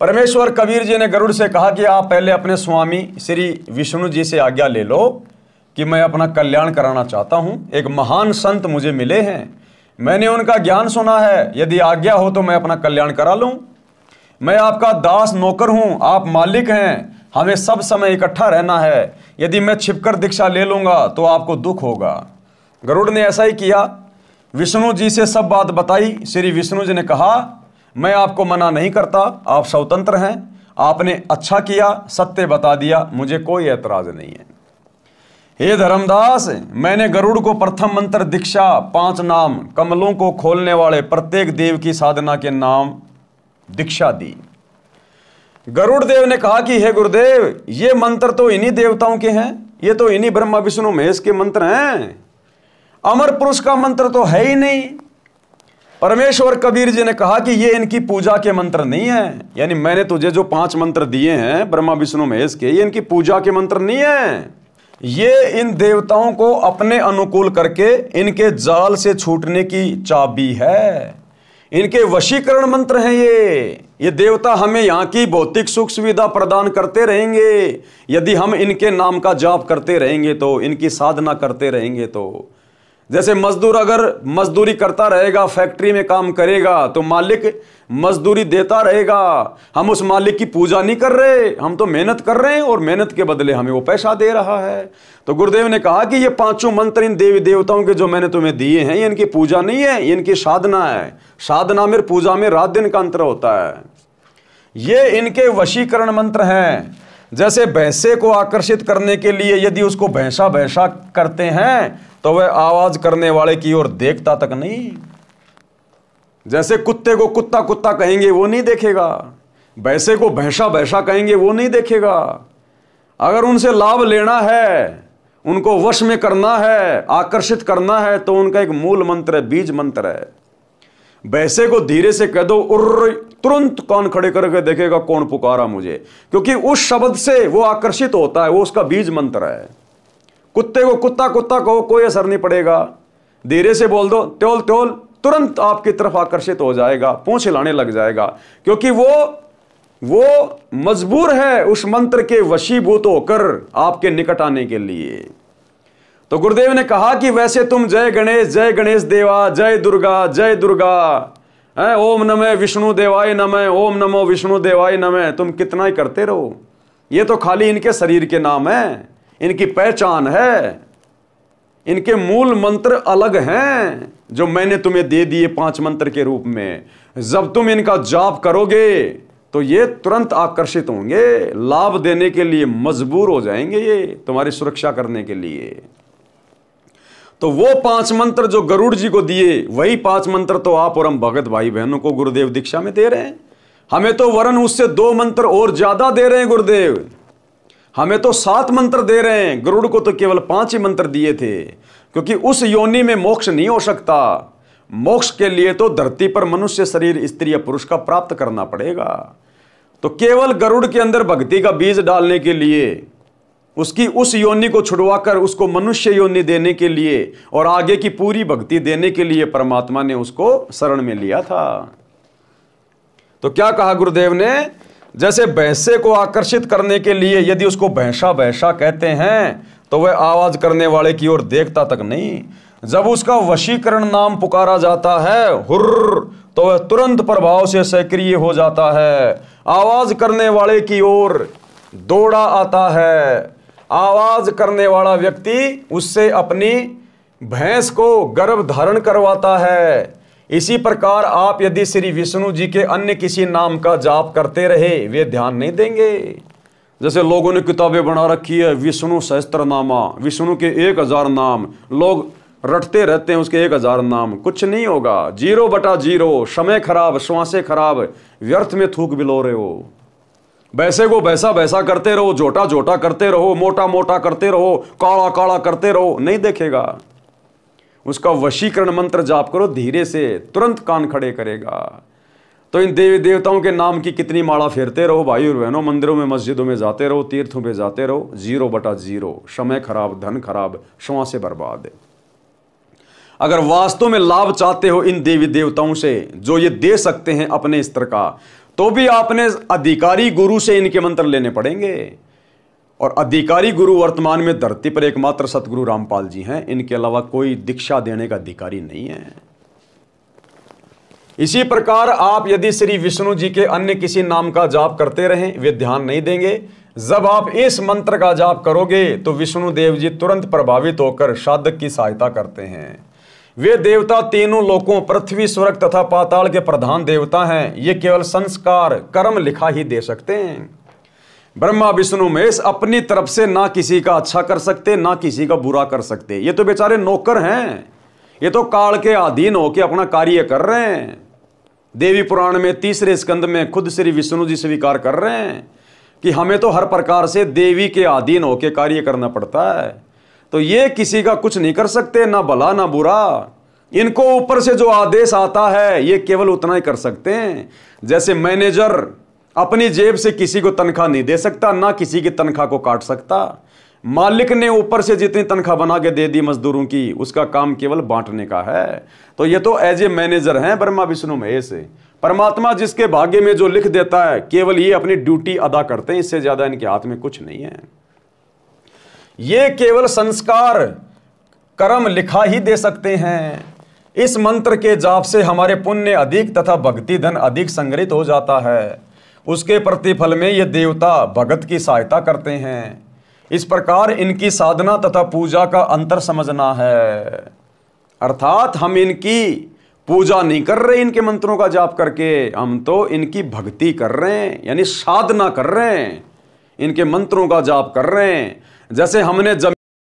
परमेश्वर कबीर जी ने गरुड़ से कहा कि आप पहले अपने स्वामी श्री विष्णु जी से आज्ञा ले लो कि मैं अपना कल्याण कराना चाहता हूँ। एक महान संत मुझे मिले हैं, मैंने उनका ज्ञान सुना है, यदि आज्ञा हो तो मैं अपना कल्याण करा लूँ। मैं आपका दास नौकर हूँ, आप मालिक हैं, हमें सब समय इकट्ठा रहना है। यदि मैं छिपकर दीक्षा ले लूँगा तो आपको दुख होगा। गरुड़ ने ऐसा ही किया, विष्णु जी से सब बात बताई। श्री विष्णु जी ने कहा, मैं आपको मना नहीं करता, आप स्वतंत्र हैं, आपने अच्छा किया, सत्य बता दिया, मुझे कोई ऐतराज नहीं है। हे धर्मदास, मैंने गरुड़ को प्रथम मंत्र दीक्षा 5 नाम कमलों को खोलने वाले प्रत्येक देव की साधना के नाम दीक्षा दी। गरुड़ देव ने कहा कि हे गुरुदेव, ये मंत्र तो इन्हीं देवताओं के हैं, ये तो इन्हीं ब्रह्मा विष्णु महेश के मंत्र हैं, अमर पुरुष का मंत्र तो है ही नहीं। परमेश्वर कबीर जी ने कहा कि ये इनकी पूजा के मंत्र नहीं है, यानी मैंने तुझे जो 5 मंत्र दिए हैं ब्रह्मा विष्णु महेश के, ये इनकी पूजा के मंत्र नहीं है। ये इन देवताओं को अपने अनुकूल करके इनके जाल से छूटने की चाबी है, इनके वशीकरण मंत्र हैं ये देवता हमें यहाँ की भौतिक सुख सुविधा प्रदान करते रहेंगे यदि हम इनके नाम का जाप करते रहेंगे, तो इनकी साधना करते रहेंगे। तो जैसे मजदूर अगर मजदूरी करता रहेगा, फैक्ट्री में काम करेगा, तो मालिक मजदूरी देता रहेगा। हम उस मालिक की पूजा नहीं कर रहे, हम तो मेहनत कर रहे हैं और मेहनत के बदले हमें वो पैसा दे रहा है। तो गुरुदेव ने कहा कि ये 5 मंत्र इन देवी देवताओं के जो मैंने तुम्हें दिए हैं, ये इनकी पूजा नहीं है, ये इनकी साधना है। साधना में पूजा में रात दिन का अंतर होता है। ये इनके वशीकरण मंत्र हैं। जैसे भैंसे को आकर्षित करने के लिए यदि उसको भैंसा भैंसा करते हैं तो वह आवाज करने वाले की ओर देखता तक नहीं। जैसे कुत्ते को कुत्ता कुत्ता कहेंगे वो नहीं देखेगा, भैंसे को भैंसा भैंसा कहेंगे वो नहीं देखेगा। अगर उनसे लाभ लेना है, उनको वश में करना है, आकर्षित करना है, तो उनका एक मूल मंत्र है, बीज मंत्र है। भैंसे को धीरे से कह दो उर्र, तुरंत कान खड़े करके देखेगा कौन पुकारा मुझे, क्योंकि उस शब्द से वो आकर्षित होता है, वो उसका बीज मंत्र है। कुत्ते को कुत्ता कुत्ता कहो, कोई असर नहीं पड़ेगा। धीरे से बोल दो त्योल त्योल, तुरंत आपकी तरफ आकर्षित हो जाएगा, पूंछ हिलाने लग जाएगा, क्योंकि वो मजबूर है उस मंत्र के वशीभूत होकर आपके निकट आने के लिए। तो गुरुदेव ने कहा कि वैसे तुम जय गणेश देवा, जय दुर्गा, ओम नमः विष्णु देवाय नमः, ओम नमो विष्णु देवाय नमः, तुम कितना ही करते रहो। ये तो खाली इनके शरीर के नाम है, इनकी पहचान है, इनके मूल मंत्र अलग हैं जो मैंने तुम्हें दे दिए 5 मंत्र के रूप में। जब तुम इनका जाप करोगे तो ये तुरंत आकर्षित होंगे, लाभ देने के लिए मजबूर हो जाएंगे, ये तुम्हारी सुरक्षा करने के लिए। तो वो 5 मंत्र जो गरुड़ जी को दिए, वही 5 मंत्र तो आप और हम भगत भाई बहनों को गुरुदेव दीक्षा में दे रहे हैं। हमें तो वरन उससे 2 मंत्र और ज्यादा दे रहे हैं गुरुदेव, हमें तो 7 मंत्र दे रहे हैं। गरुड़ को तो केवल 5 ही मंत्र दिए थे, क्योंकि उस योनि में मोक्ष नहीं हो सकता। मोक्ष के लिए तो धरती पर मनुष्य शरीर स्त्री या पुरुष का प्राप्त करना पड़ेगा। तो केवल गरुड़ के अंदर भक्ति का बीज डालने के लिए, उसकी उस योनि को छुड़वाकर उसको मनुष्य योनि देने के लिए और आगे की पूरी भक्ति देने के लिए परमात्मा ने उसको शरण में लिया था। तो क्या कहा गुरुदेव ने, जैसे भैंसे को आकर्षित करने के लिए यदि उसको भैंसा भैंसा कहते हैं तो वह आवाज करने वाले की ओर देखता तक नहीं। जब उसका वशीकरण नाम पुकारा जाता है हुर्र, तो वह तुरंत प्रभाव से सक्रिय हो जाता है, आवाज करने वाले की ओर दौड़ा आता है। आवाज करने वाला व्यक्ति उससे अपनी भैंस को गर्भ धारण करवाता है। इसी प्रकार आप यदि श्री विष्णु जी के अन्य किसी नाम का जाप करते रहे, वे ध्यान नहीं देंगे। जैसे लोगों ने किताबें बना रखी है, विष्णु सहस्त्रनामा, विष्णु के 1000 नाम, लोग रटते रहते हैं उसके 1000 नाम, कुछ नहीं होगा। 0/0, समय खराब, श्वासें खराब, व्यर्थ में थूक बिलो रहे हो। वैसे को वैसा वैसा करते रहो, झोटा झोटा करते रहो, मोटा मोटा करते रहो, काला काला करते रहो, नहीं देखेगा। उसका वशीकरण मंत्र जाप करो, धीरे से तुरंत कान खड़े करेगा। तो इन देवी देवताओं के नाम की कितनी माला फेरते रहो भाई और बहनों, मंदिरों में मस्जिदों में जाते रहो, तीर्थों पे जाते रहो। 0/0, समय खराब, धन खराब, श्वासें बर्बाद। अगर वास्तव में लाभ चाहते हो इन देवी देवताओं से जो ये दे सकते हैं अपने स्तर का, तो भी आपने अधिकारी गुरु से इनके मंत्र लेने पड़ेंगे। और अधिकारी गुरु वर्तमान में धरती पर एकमात्र सतगुरु रामपाल जी हैं, इनके अलावा कोई दीक्षा देने का अधिकारी नहीं है। इसी प्रकार आप यदि श्री विष्णु जी के अन्य किसी नाम का जाप करते रहें, वे ध्यान नहीं देंगे। जब आप इस मंत्र का जाप करोगे तो विष्णु देव जी तुरंत प्रभावित होकर साधक की सहायता करते हैं। वे देवता तीनों लोकों पृथ्वी, स्वर्ग तथा पाताल के प्रधान देवता हैं। ये केवल संस्कार कर्म लिखा ही दे सकते हैं। ब्रह्मा विष्णु महेश अपनी तरफ से ना किसी का अच्छा कर सकते, ना किसी का बुरा कर सकते। ये तो बेचारे नौकर हैं, ये तो काल के अधीन होकर अपना कार्य कर रहे हैं। देवी पुराण में 3रे स्कंद में खुद श्री विष्णु जी स्वीकार कर रहे हैं कि हमें तो हर प्रकार से देवी के अधीन होकर कार्य करना पड़ता है। तो ये किसी का कुछ नहीं कर सकते, ना भला ना बुरा। इनको ऊपर से जो आदेश आता है ये केवल उतना ही कर सकते हैं। जैसे मैनेजर अपनी जेब से किसी को तनख्वाह नहीं दे सकता, ना किसी की तनख्वाह को काट सकता। मालिक ने ऊपर से जितनी तनख्वाह बना के दे दी मजदूरों की, उसका काम केवल बांटने का है। तो ये तो एज ए मैनेजर हैं ब्रह्मा विष्णु महेश। परमात्मा जिसके भाग्य में जो लिख देता है, केवल ये अपनी ड्यूटी अदा करते हैं, इससे ज्यादा इनके हाथ में कुछ नहीं है। ये केवल संस्कार कर्म लिखा ही दे सकते हैं। इस मंत्र के जाप से हमारे पुण्य अधिक तथा भक्ति धन अधिक संग्रहित हो जाता है। उसके प्रतिफल में ये देवता भगत की सहायता करते हैं। इस प्रकार इनकी साधना तथा पूजा का अंतर समझना है। अर्थात हम इनकी पूजा नहीं कर रहे इनके मंत्रों का जाप करके, हम तो इनकी भक्ति कर रहे हैं, यानी साधना कर रहे हैं, इनके मंत्रों का जाप कर रहे हैं। जैसे हमने